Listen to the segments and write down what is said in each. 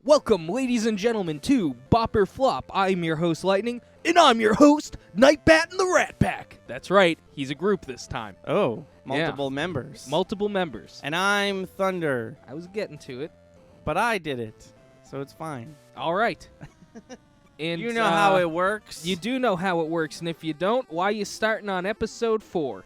Welcome, ladies and gentlemen, to Bopper Flop. I'm your host, Lightning, and I'm your host, Nightbat and the Rat Pack. That's right, he's a group this time. Oh, multiple members. Multiple members. And I'm Thunder. I was getting to it. But I did it, so it's fine. All right. And you know how it works. You do know how it works, and if you don't, why are you starting on episode 4?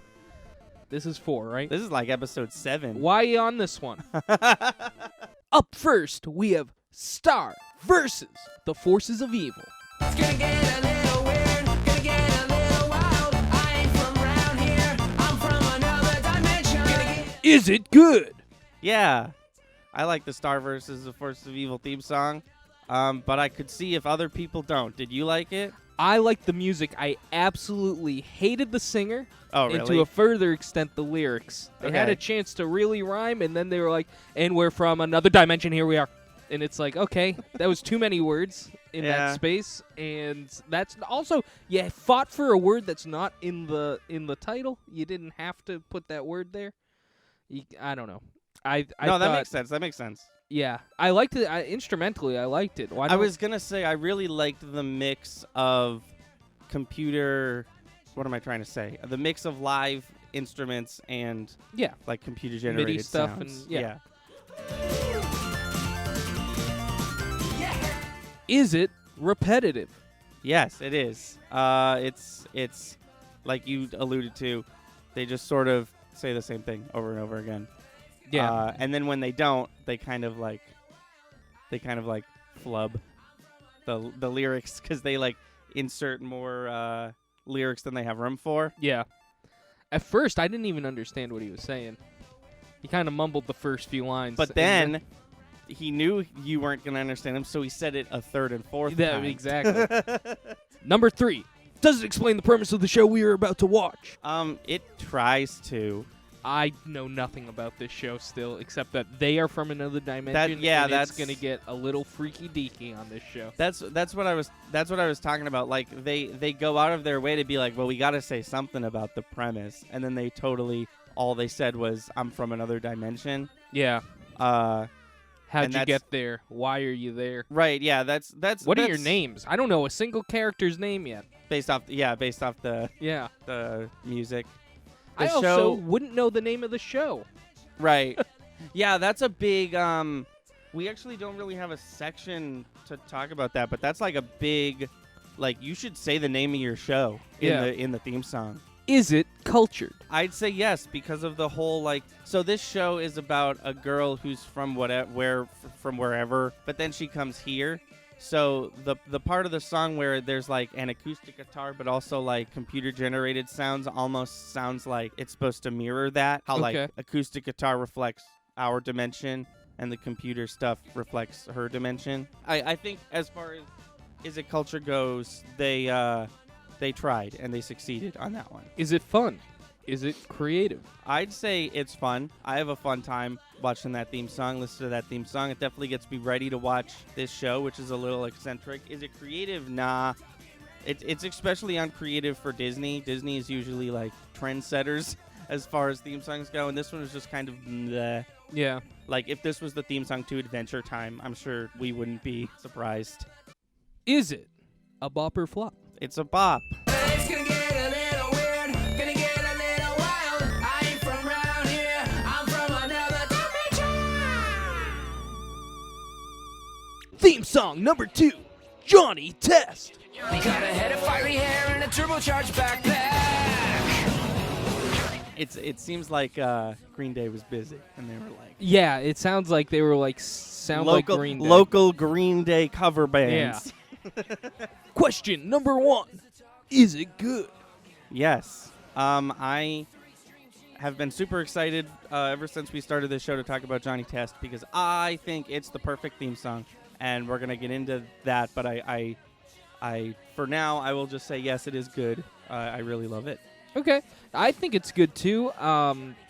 This is 4, right? This is like episode 7. Why are you on this one? Up first, we have Star versus the Forces of Evil. It's gonna get a little weird, gonna get a little wild. I ain't from around here, I'm from another dimension. Is it good? Yeah. I like the Star versus the Forces of Evil theme song, but I could see if other people don't. Did you like it? I like the music. I absolutely hated the singer. Oh, And really? to a further extent, the lyrics. They had Okay. a chance to really rhyme, and then they were like, and we're from another dimension, here we are. And it's like, okay, that was too many words in Yeah. that space. And that's also, you fought for a word that's not in the title. You didn't have to put that word there. I don't know. I No, that thought- makes sense. That makes sense. Yeah, I liked it. Instrumentally, I liked it. Why I don't- was going to say I really liked the mix of computer... What am I trying to say? The mix of live instruments and Yeah. like computer-generated stuff sounds. and- yeah. Is it repetitive? Yes, it is. It's like you alluded to. They just sort of say the same thing over and over again. Yeah. And then when they don't, they kind of like flub the lyrics because they like insert more lyrics than they have room for. Yeah. At first, I didn't even understand what he was saying. He kind of mumbled the first few lines. But and then he knew you weren't going to understand him, so he said it a third and fourth Yeah, time. exactly. Number 3. Does it explain the premise of the show we are about to watch? It tries to. I know nothing about this show still, except that they are from another dimension. yeah, and that's it's gonna get a little freaky deaky on this show. That's what I was talking about. Like they go out of their way to be like, well, we got to say something about the premise, and then all they said was, I'm from another dimension. Yeah. And How'd you that's- get there? Why are you there? Right? Yeah. That's What are your that's names? I don't know a single character's name yet. based off the Yeah. music. I The also show, wouldn't know the name of the show. right? Yeah, that's a big. We actually don't really have a section to talk about that, but that's like a big. Like, you should say the name of your show in the theme song. Is it cultured? I'd say yes, because of the whole, like, so this show is about a girl who's from from wherever, but then she comes here. So the part of the song where there's like an acoustic guitar, but also like computer generated sounds, almost sounds like it's supposed to mirror that. How Okay. like acoustic guitar reflects our dimension and the computer stuff reflects her dimension. I think as far as Is It Culture goes, they tried and they succeeded on that one. Is it fun? Is it creative? I'd say it's fun. I have a fun time watching that theme song, listening to that theme song. It definitely gets me ready to watch this show, which is a little eccentric. Is it creative? Nah. It's especially uncreative for Disney. Disney is usually like trendsetters as far as theme songs go, and this one was just kind of bleh. Yeah. Like, if this was the theme song to Adventure Time, I'm sure we wouldn't be surprised. Is it a bop or flop? It's a bop. It's gonna get a little weird, gonna get a little wild. I ain't from around here, I'm from another dimension. Theme song number 2, Johnny Test. Got a head of fiery hair and a turbocharged backpack. It seems like Green Day was busy, and they were like, Yeah, it sounds like they were like like Green Day. local Green Day cover bands. Question number 1, is it good? Yes. I have been super excited ever since we started this show to talk about Johnny Test, because I think it's the perfect theme song, and we're gonna get into that. But I for now, I will just say yes, it is good. I really love it. Okay, I think it's good too.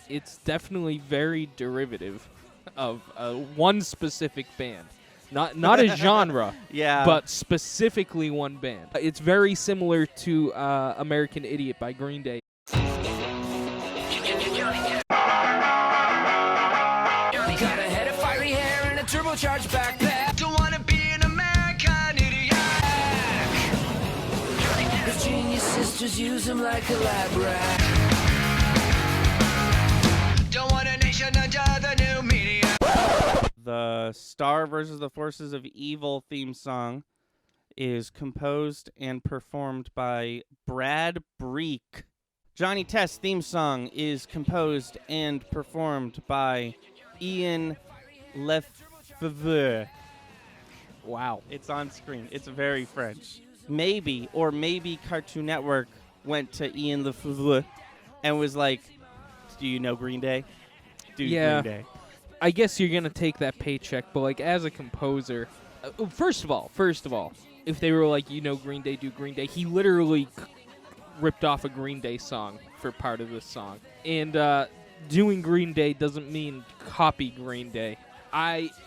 It's definitely very derivative of one specific band. Not a genre, Yeah. but specifically one band. It's very similar to American Idiot by Green Day. Got a head of fiery hair and a turbo turbocharged backpack. Don't wanna be an American idiot. The genius sisters use him like a lab rat. Don't want a nation under the new media. The Star versus the Forces of Evil theme song is composed and performed by Brad Breek. Johnny Test theme song is composed and performed by Ian Lefebvre. Wow. It's on screen. It's very French. Maybe Cartoon Network went to Ian Lefebvre and was like, do you know Green Day? Yeah. Green Day. I guess you're going to take that paycheck, but like as a composer, first of all, if they were like, you know Green Day, do Green Day, he literally ripped off a Green Day song for part of this song. And doing Green Day doesn't mean copy Green Day.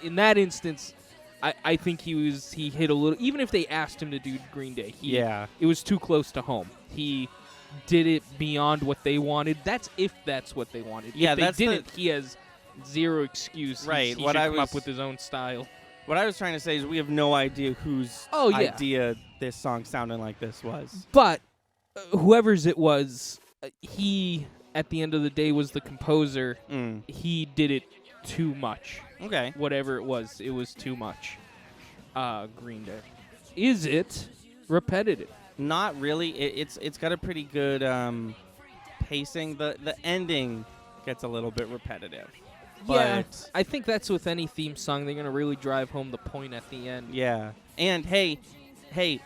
In that instance, I think he hit a little, even if they asked him to do Green Day, it was too close to home. He did it beyond what they wanted. That's what they wanted. Yeah, if they didn't, he has zero excuse. Right. He should come up with his own style. What I was trying to say is we have no idea whose idea this song sounding like this was. But whoever's it was, he, at the end of the day, was the composer. He did it too much. Okay. Whatever it was too much. Green Day. Is it repetitive? Not really. It's got a pretty good pacing. The ending gets a little bit repetitive. Yeah, But I think that's with any theme song. They're going to really drive home the point at the end. yeah. And hey,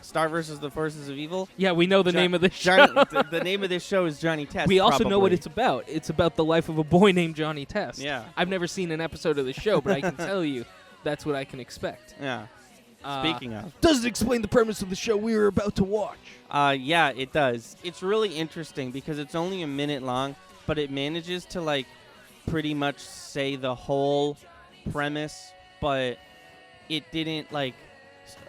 Star versus the Forces of Evil. Yeah, we know the name of the show. The name of this show is Johnny Test. We also know what probably. it's about. It's about the life of a boy named Johnny Test. Yeah. I've never seen an episode of the show, but I can tell you that's what I can expect. Yeah. Speaking of. Does it explain the premise of the show we were about to watch? Yeah, it does. It's really interesting because it's only a minute long, but it manages to like pretty much say the whole premise, but it didn't like.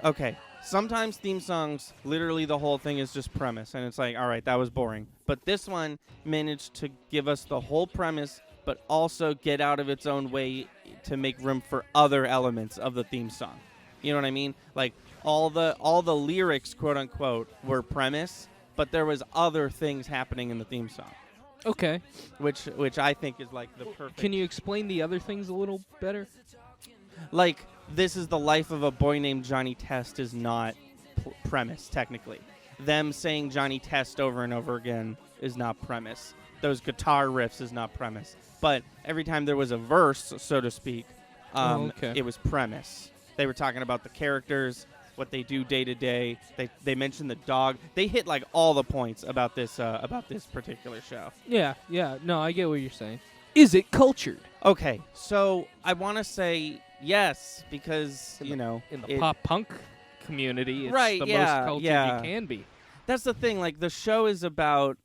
Okay, sometimes theme songs, literally the whole thing is just premise, and it's like, all right, that was boring. But this one managed to give us the whole premise, but also get out of its own way to make room for other elements of the theme song. You know what I mean? Like all the lyrics, quote unquote, were premise, but there was other things happening in the theme song. Okay. Which I think is like the perfect. Can you explain the other things a little better? Like, this is the life of a boy named Johnny Test is not premise, technically. Them saying Johnny Test over and over again is not premise. Those guitar riffs is not premise. But every time there was a verse, so to speak, it was premise. They were talking about the characters, what they do day to day. They mentioned the dog. They hit like all the points about this particular show. Yeah. No, I get what you're saying. Is it cultured? Okay, so I want to say yes because in the it, pop punk community, it's right? the Yeah, most cultured yeah. you can be. That's the thing. Like the show is about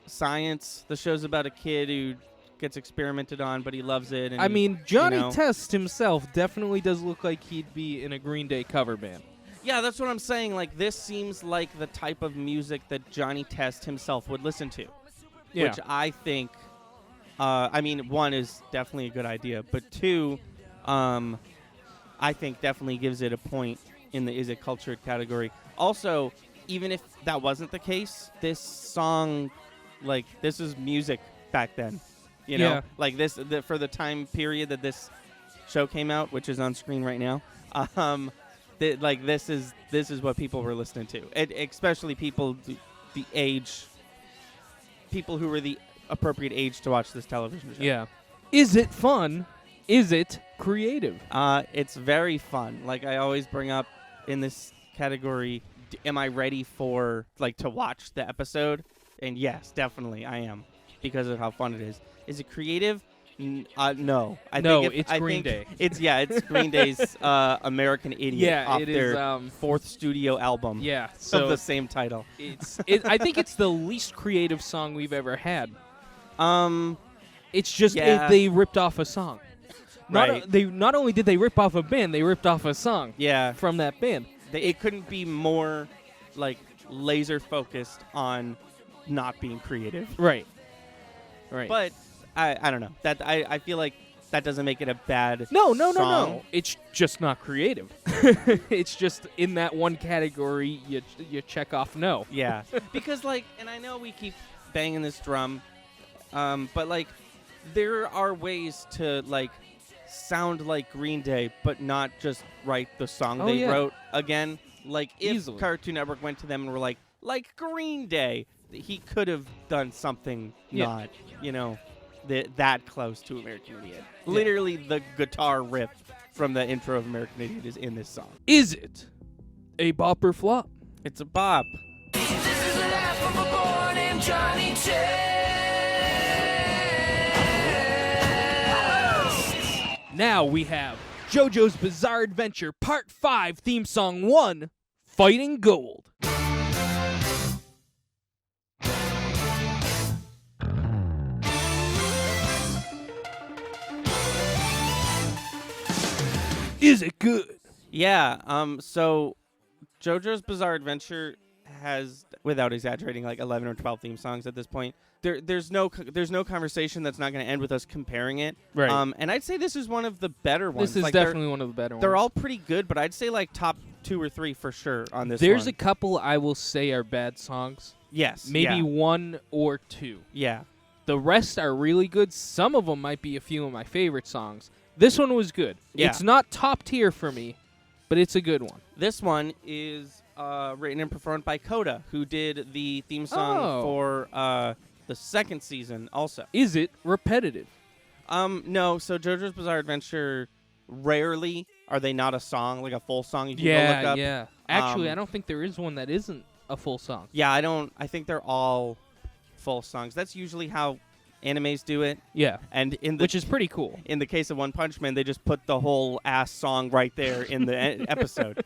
science. The show's about a kid who gets experimented on, but he loves it. And I mean, Johnny you know. Test himself definitely does look like he'd be in a Green Day cover band. Yeah, that's what I'm saying. Like, this seems like the type of music that Johnny Test himself would listen to. Yeah. Which I think, I mean, one, is definitely a good idea. But two, I think definitely gives it a point in the is it cultured category. Also, even if that wasn't the case, this song, like, this is music back then. You know? Yeah. Like, for the time period that this show came out, which is on screen right now, this is what people were listening to, especially people who were the appropriate age to watch this television show. Yeah. Is it fun? Is it creative? It's very fun. Like I always bring up in this category, am I ready for to watch the episode? And yes, definitely I am because of how fun it is. Is it creative? No. I think it's Green Day. It's Green Day's American Idiot off their fourth studio album. Yeah, so of the same title. I think it's the least creative song we've ever had. It's just they ripped off a song. Not only did they rip off a band, they ripped off a song. Yeah. From that band. It couldn't be more laser focused on not being creative. Right. But I don't know. That I feel like that doesn't make it a bad No. song. It's just not creative. It's just in that one category you check off no. Yeah, because like, and I know we keep banging this drum, but like, there are ways to like sound like Green Day, but not just write the song they wrote again. Like if Easily. Cartoon Network went to them and were like Green Day, he could have done something not, that close to American Idiot. Yeah. Literally, the guitar riff from the intro of American Idiot is in this song. Is it a bop or flop? It's a bop. This is the life of a boy named Johnny Test. Now we have JoJo's Bizarre Adventure Part 5 theme song 1, Fighting Gold. Is it good? Yeah. So JoJo's Bizarre Adventure has, without exaggerating, like 11 or 12 theme songs at this point. There's no conversation that's not going to end with us comparing it. Right. And I'd say this is one of the better ones. This is like, definitely one of the better ones. They're all pretty good, but I'd say like top 2 or 3 for sure on this There's one. a couple I will say are bad songs. Yes. Maybe yeah. 1 or 2. Yeah. The rest are really good. Some of them might be a few of my favorite songs. This one was good. Yeah. It's not top tier for me, but it's a good one. This one is written and performed by Coda, who did the theme song for the second season also. Is it repetitive? No. So JoJo's Bizarre Adventure, rarely are they not a song, like a full song you can go look up. Yeah. Actually, I don't think there is one that isn't a full song. Yeah, I think they're all full songs. That's usually how animes do it. Yeah. And Which is pretty cool. in the case of One Punch Man, they just put the whole ass song right there in the episode.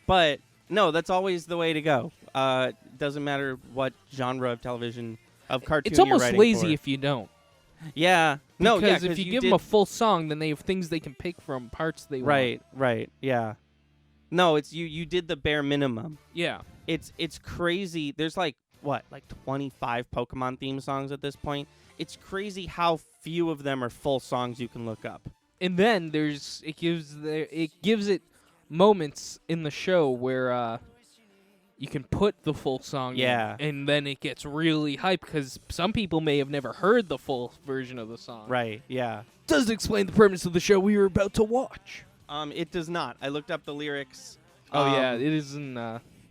But no, that's always the way to go. Doesn't matter what genre of television, of cartoon It's you're almost writing lazy for. if you don't. Yeah. No, yeah, Because if you give did, them a full song, then they have things they can pick from, parts they want. Right, yeah. No, it's you did the bare minimum. Yeah. It's crazy. There's like 25 Pokemon theme songs at this point. It's crazy how few of them are full songs you can look up. And then it gives it moments in the show where you can put the full song Yeah. in, and then it gets really hyped because some people may have never heard the full version of the song. Right, yeah. Does it explain the premise of the show we were about to watch? It does not. I looked up the lyrics. Yeah, it isn't.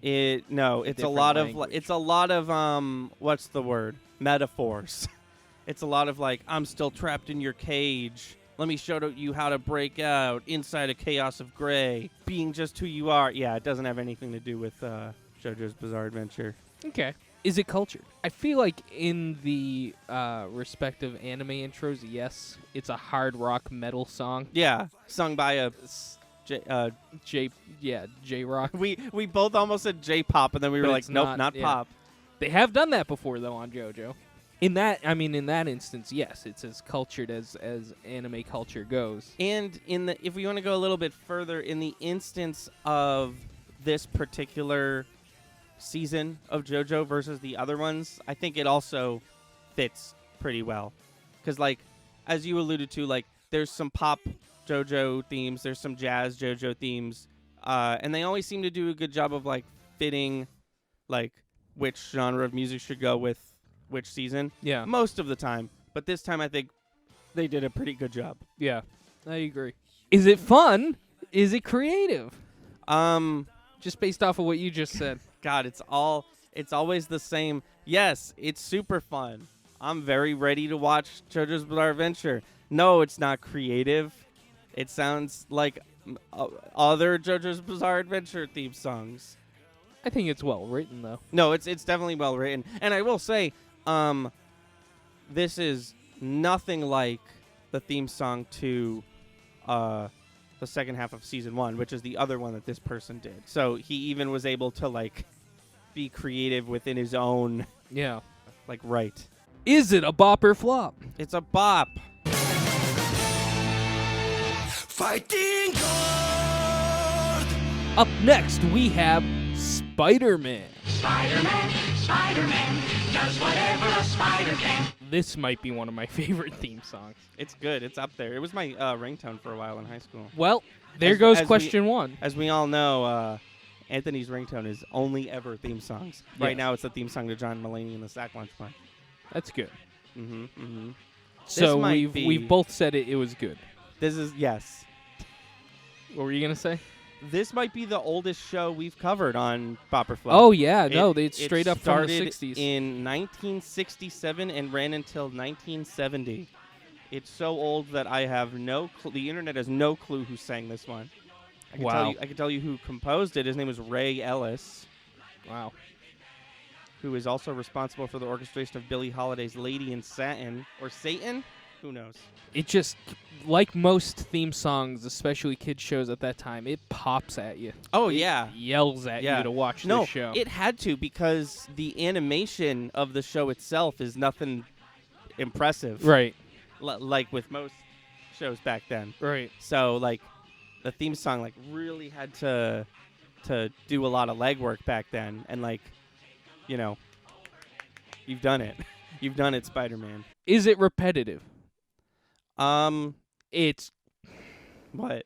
It's a different lot language. it's a lot of what's the word? Metaphors. It's a lot of like, I'm still trapped in your cage. Let me show you how to break out inside a chaos of gray. Being just who you are. Yeah, it doesn't have anything to do with JoJo's Bizarre Adventure. Okay. Is it cultured? I feel like in the respective anime intros, yes, it's a hard rock metal song. Yeah, sung by a J-rock. we both almost said J-pop, and then we were But like, it's nope, not yeah. pop. They have done that before, though, on JoJo. In that instance, yes, it's as cultured as anime culture goes. And if we want to go a little bit further, in the instance of this particular season of JoJo versus the other ones, I think it also fits pretty well. Because, like, as you alluded to, like, there's some pop JoJo themes, there's some jazz JoJo themes, and they always seem to do a good job of, like, fitting, like, which genre of music should go with which season. Yeah. Most of the time. But this time I think they did a pretty good job. Yeah, I agree. Is it fun? Is it creative? Just based off of what you just said. God, it's always the same. Yes, it's super fun. I'm very ready to watch JoJo's Bizarre Adventure. No, it's not creative. It sounds like other JoJo's Bizarre Adventure theme songs. I think it's well written, though. No, it's definitely well written. And I will say, this is nothing like the theme song to the second half of season 1, which is the other one that this person did. So he even was able to like be creative within his own Yeah. like right. Is it a bop or flop? It's a bop. Fighting God. Up next, we have SpiderMan. Spider-Man does whatever a spider can. this might be one of my favorite theme songs. It's good. It's up there. It was my ringtone for a while in high school. Well, there As- goes as question one. As we all know, Anthony's ringtone is only ever theme songs. Right Yes. now, it's the theme song to John Mulaney and the Sack Lunch Bunch. That's good. Mm-hmm. Mm-hmm. So might we've be- both said it was good. This is yes. What were you gonna say? This might be the oldest show we've covered on Bopper Flop. Oh yeah, It- no, it's straight up from the started 60s. in 1967 and ran until 1970. It's so old that I have no clue. The internet has no clue who sang this one. I can tell you who composed it. His name was Ray Ellis, Wow. who is also responsible for the orchestration of Billie Holiday's Lady in Satin, or Satan? Who knows? It just, like most theme songs, especially kids shows at that time, it pops at you. Oh, It yeah. yells at Yeah. you to watch No, this show. it had to, because the animation of the show itself is nothing impressive. Right. Like with most shows back then. Right. So, like, the theme song, like, really had to do a lot of legwork back then. And, like, you know, you've done it. You've done it, Spider-Man. Is it repetitive? It's What?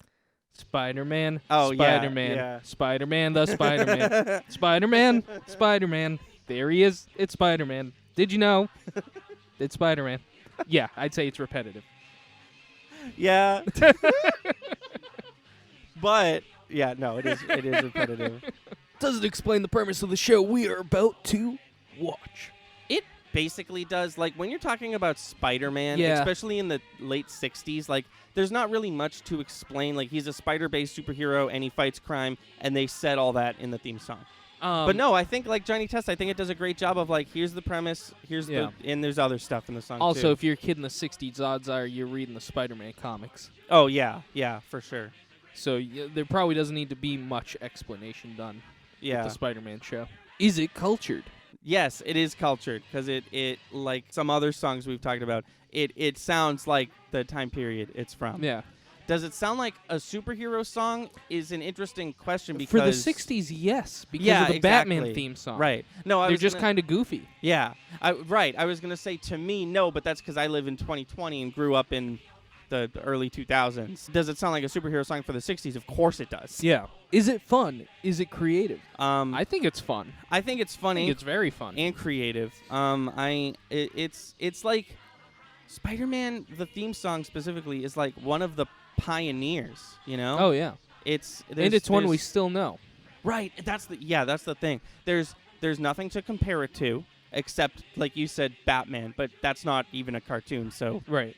Spider-Man. Oh, yeah, Spider-Man. yeah. Spider-Man, the Spider-Man. Spider-Man. Spider-Man. There he is. It's Spider-Man. Did you know? It's Spider-Man. Yeah, I'd say it's repetitive. Yeah. But, yeah, no, it is repetitive. Doesn't explain the premise of the show we are about to watch. It basically does. Like, when you're talking about Spider-Man, Yeah. especially in the late 60s, like, there's not really much to explain. Like, he's a spider-based superhero, and he fights crime, and they said all that in the theme song. But no, I think, like Johnny Test, I think it does a great job of, like, here's the premise, Yeah. and there's other stuff in the song, Also, too. if you're a kid in the 60s, odds are you're reading the Spider-Man comics. Oh, yeah, for sure. So there probably doesn't need to be much explanation done Yeah. with the Spider-Man show. Is it cultured? Yes, it is cultured, because it, like some other songs we've talked about, it sounds like the time period it's from. Yeah. Does it sound like a superhero song is an interesting question, because... For the 60s, yes, because Yeah, of the exactly. Batman theme song. Right. No, I They're was just gonna- kind of goofy. Yeah. Right. I was going to say, to me, no, but that's because I live in 2020 and grew up in the early 2000s. Does it sound like a superhero song for the 60s? Of course it does. Yeah. Is it fun? Is it creative? I I think it's fun. think it's I funny think it's very fun. and creative. It's like Spider-Man, the theme song specifically, is like one of the pioneers, you know? Oh, yeah. And it's one we still know. Right. That's the thing. There's nothing to compare it to except, like you said, Batman, but that's not even a cartoon, so Right.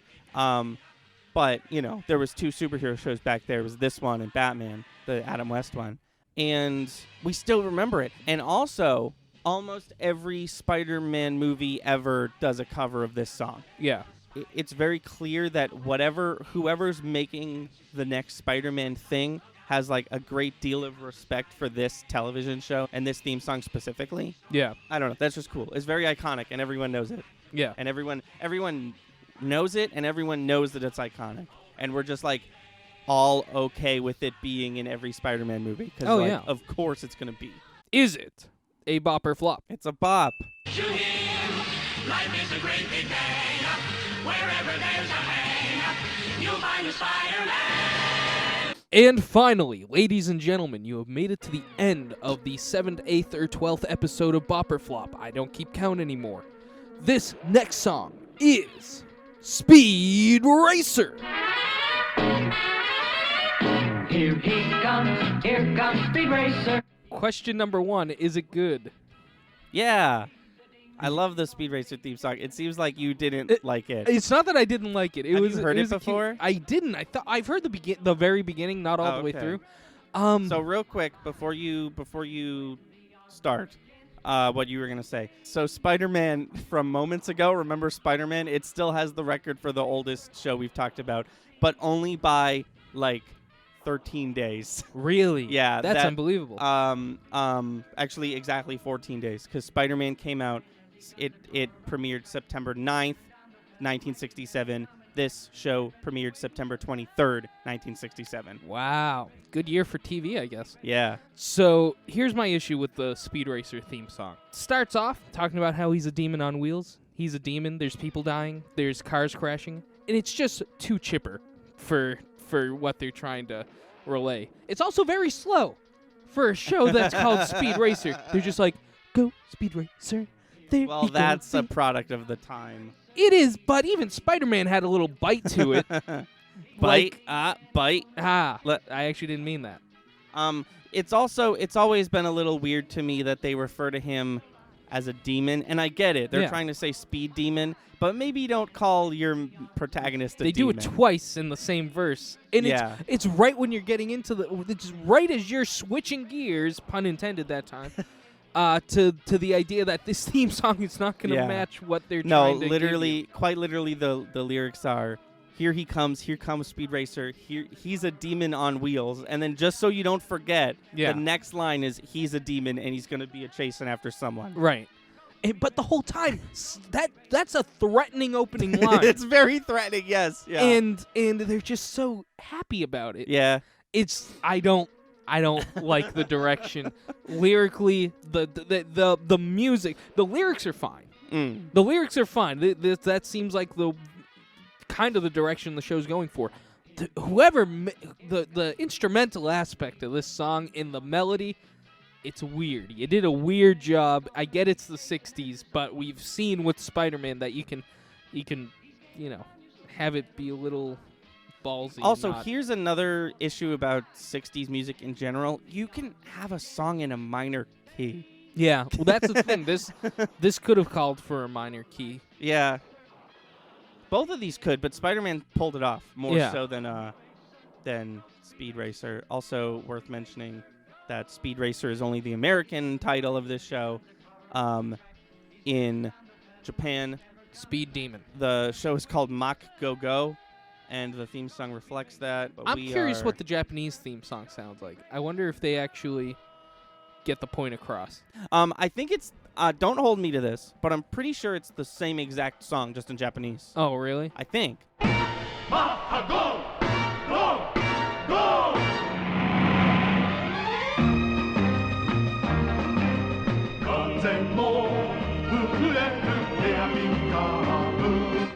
but, you know, there was two superhero shows back there. It was this one and Batman, the Adam West one. And we still remember it. And also, almost every Spider-Man movie ever does a cover of this song. Yeah. It's very clear that whoever's making the next Spider-Man thing has, like, a great deal of respect for this television show and this theme song specifically. Yeah. I don't know. That's just cool. It's very iconic, and everyone knows it. Yeah. And everyone knows it, and everyone knows that it's iconic. And we're just, like, all okay with it being in every Spider-Man movie. 'Cause, Oh, like, yeah. of course it's going to be. Is it a bop or flop? It's a bop. To him, life is a great big bang. Wherever there's a hang, you'll find a Spider-Man. And finally, ladies and gentlemen, you have made it to the end of the 7th, 8th, or 12th episode of Bop or Flop. I don't keep count anymore. This next song is Speed Racer. Here comes Speed Racer. Question number 1, is it good? Yeah. I love the Speed Racer theme song. It seems like you didn't like it. It's not that I didn't like it. Have you heard it was a cute- before? I didn't. I've heard the very beginning, not all Oh, the way okay. through. So real quick, before you start, what you were going to say. So Spider-Man from moments ago, remember Spider-Man? It still has the record for the oldest show we've talked about, but only by, like, 13 days. Really? Yeah, That's that- unbelievable. Actually exactly 14 days, because Spider-Man came out, it premiered September 9th, 1967. This show premiered September 23rd, 1967. Wow. Good year for TV, I guess. Yeah. So here's my issue with the Speed Racer theme song. Starts off talking about how he's a demon on wheels. He's a demon. There's people dying. There's cars crashing, and it's just too chipper for what they're trying to relay. It's also very slow for a show that's called Speed Racer. They're just like, go Speed Racer. There Well, you go. that's a product of the time. It is, but even Spider-Man had a little bite to it. Bite. I actually didn't mean that. It's always been a little weird to me that they refer to him as a demon, and I get it. They're Yeah. trying to say speed demon, but maybe don't call your protagonist a They demon. do it twice in the same verse, and Yeah. it's right when you're getting into it's right as you're switching gears, pun intended that time, to the idea that this theme song is not going to Yeah. match what they're No, trying to literally, give quite literally, the lyrics are, here comes Speed Racer, he's a demon on wheels, and then just so you don't forget, Yeah. the next line is, he's a demon, and he's going to be chasing after someone. you. Right. But the whole time, that's a threatening opening line. It's very threatening, yes. Yeah. And they're just so happy about it. yeah. I don't like the direction. Lyrically, the music, the lyrics are fine. Mm. The lyrics are fine. That seems like the kind of the direction the show's going for. The instrumental aspect of this song in the melody, it's weird. You did a weird job. I get it's the 60s, but we've seen with Spider-Man that you can have it be a little ballsy. Also, not- here's another issue about 60s music in general. You can have a song in a minor key. Yeah, well, that's the thing. This could have called for a minor key. Yeah. Both of these could, but Spider-Man pulled it off more Yeah. so than Speed Racer. Also worth mentioning that Speed Racer is only the American title of this show. In Japan, Speed Demon. the show is called Mach Go Go, and the theme song reflects that. But I'm curious what the Japanese theme song sounds like. I wonder if they actually get the point across. I think it's. Don't hold me to this, but I'm pretty sure it's the same exact song, just in Japanese. Oh, really? I think.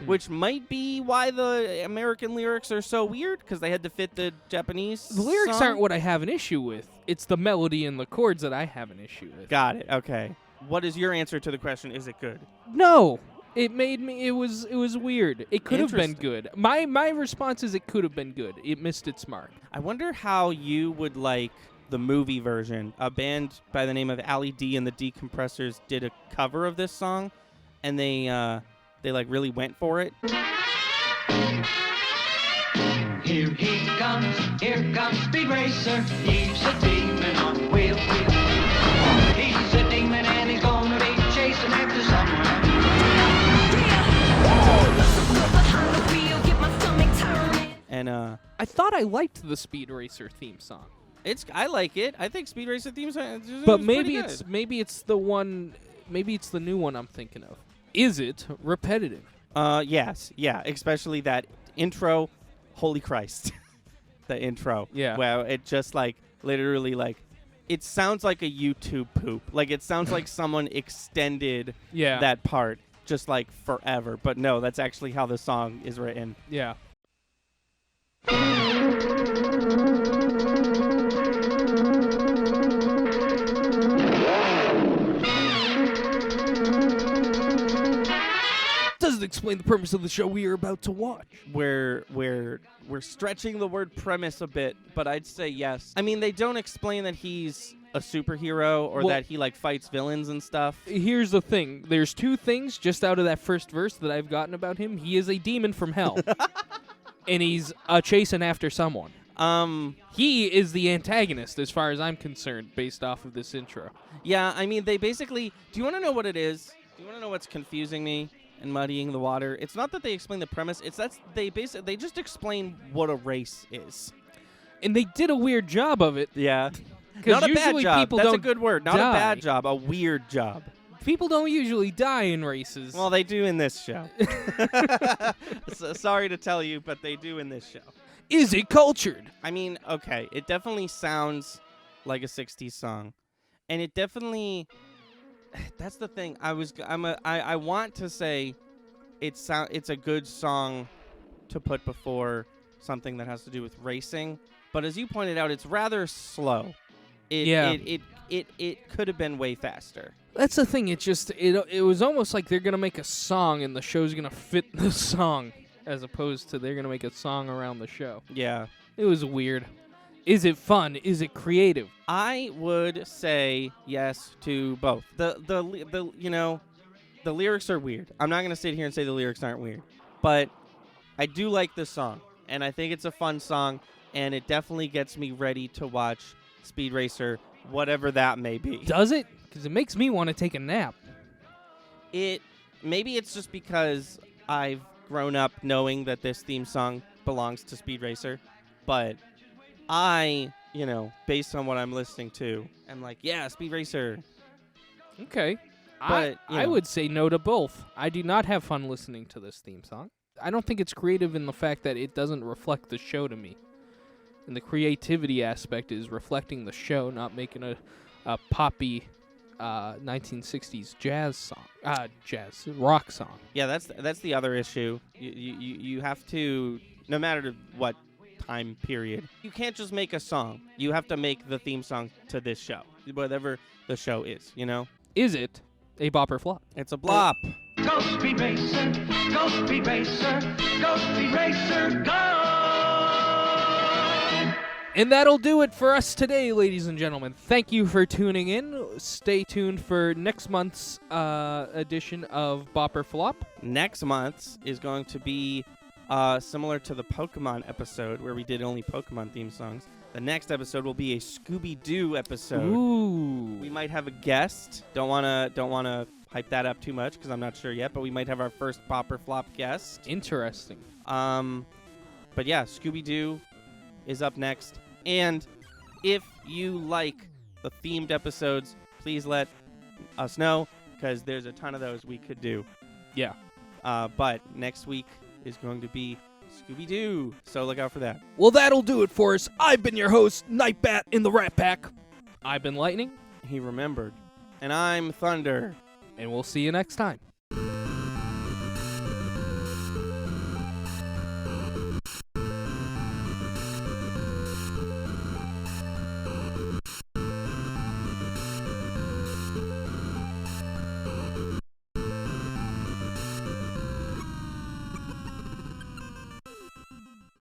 Which might be why the American lyrics are so weird, because they had to fit the Japanese The lyrics song? aren't what I have an issue with. It's the melody and the chords that I have an issue with. Got it. Okay. What is your answer to the question? Is it good? No. It made me it was weird. It could have been Interesting. good. My response is it could have been good. It missed its mark. I wonder how you would like the movie version. A band by the name of Ali D and the Decompressors did a cover of this song, and they like really went for it. Here comes Speed Racer. He's a demon on wheels. He's a demon and he's gonna be chasing after someone. And I thought I liked the Speed Racer theme song. I like it. I think Speed Racer theme song is But pretty maybe it's the one, maybe it's the new one I'm thinking of. Is it repetitive? Yes. Yeah, especially that intro. Holy Christ. The intro. Yeah. Well, it just like literally like it sounds like a YouTube poop. Like it sounds like someone extended Yeah. that part just like forever. But no, that's actually how the song is written. Yeah. Doesn't explain the premise of the show we are about to watch. We're stretching the word premise a bit, but I'd say yes. I mean, they don't explain that he's a superhero or Well- that he like fights villains and stuff. Here's the thing. There's two things just out of that first verse that I've gotten about him. He is a demon from hell. And he's chasing after someone. He is the antagonist as far as I'm concerned based off of this intro. Yeah, I mean, they basically. Do you want to know what it is? Do you want to know what's confusing me and muddying the water? It's not that they explain the premise. It's that they just explain what a race is. And they did a weird job of it. Yeah. 'Cause Not a bad usually job. people That's a don't good word. Not die. a bad job. A weird job. People don't usually die in races. Well, they do in this show. Sorry to tell you, but they do in this show. is it cultured? I mean, okay, it definitely sounds like a 60s song. And it definitely That's the thing. I want to say it's a good song to put before something that has to do with racing, but as you pointed out, it's rather slow. It could have been way faster. That's the thing. It was almost like they're gonna make a song and the show's gonna fit the song, as opposed to they're gonna make a song around the show. Yeah. It was weird. Is it fun? Is it creative? I would say yes to both. The lyrics are weird. I'm not gonna sit here and say the lyrics aren't weird, but I do like the song, and I think it's a fun song, and it definitely gets me ready to watch Speed Racer, whatever that may be. Does it? Because it makes me want to take a nap. Maybe it's just because I've grown up knowing that this theme song belongs to Speed Racer, but I, based on what I'm listening to, I'm like, yeah, Speed Racer. Okay. But, I would say no to both. I do not have fun listening to this theme song. I don't think it's creative in the fact that it doesn't reflect the show to me. And the creativity aspect is reflecting the show, not making a poppy 1960s jazz song, rock song. Yeah, that's the other issue. You have to, no matter what time period, you can't just make a song. You have to make the theme song to this show, whatever the show is. Is it a bop or flop? It's a blop. Go Speed Racer, go Speed Racer, go Speed Racer, go! And that'll do it for us today, ladies and gentlemen. Thank you for tuning in. Stay tuned for next month's edition of Bop or Flop. Next month's is going to be similar to the Pokemon episode where we did only Pokemon theme songs. The next episode will be a Scooby-Doo episode. Ooh. We might have a guest. Don't wanna hype that up too much because I'm not sure yet. But we might have our first Bop or Flop guest. Interesting. But yeah, Scooby-Doo is up next. And if you like the themed episodes, please let us know because there's a ton of those we could do. Yeah. But next week is going to be Scooby-Doo, so look out for that. Well, that'll do it for us. I've been your host, Nightbat in the Rat Pack. I've been Lightning. He remembered. And I'm Thunder. And we'll see you next time.